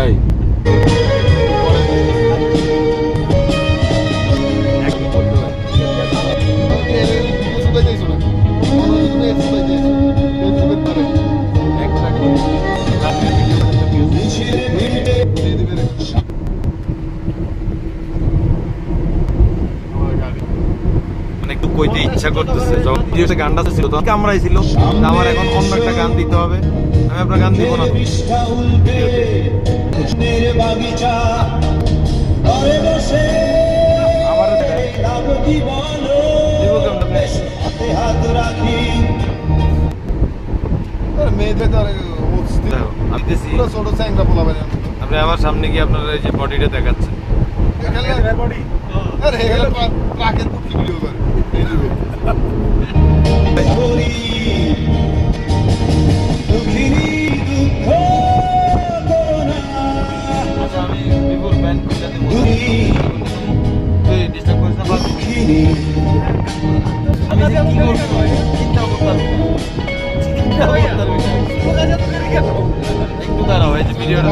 এই একটু কইতে ইচ্ছা করতেছে, যখন ভিডিওতে গানটা ছিল তখন কামড়াইছিল, আমার এখন অন্য একটা গান দিতে হবে। আমি আপনার গান দিব না আপনি আমার সামনে গিয়ে আপনার এই যে বডিটা দেখাচ্ছেন। আমি বিপুল ব্যান্ড ডিস্টার্ব করিস না, আমি যে কি করবো চিন্তা করতাম একটু দাঁড়াও, এই যে ভিডিওটা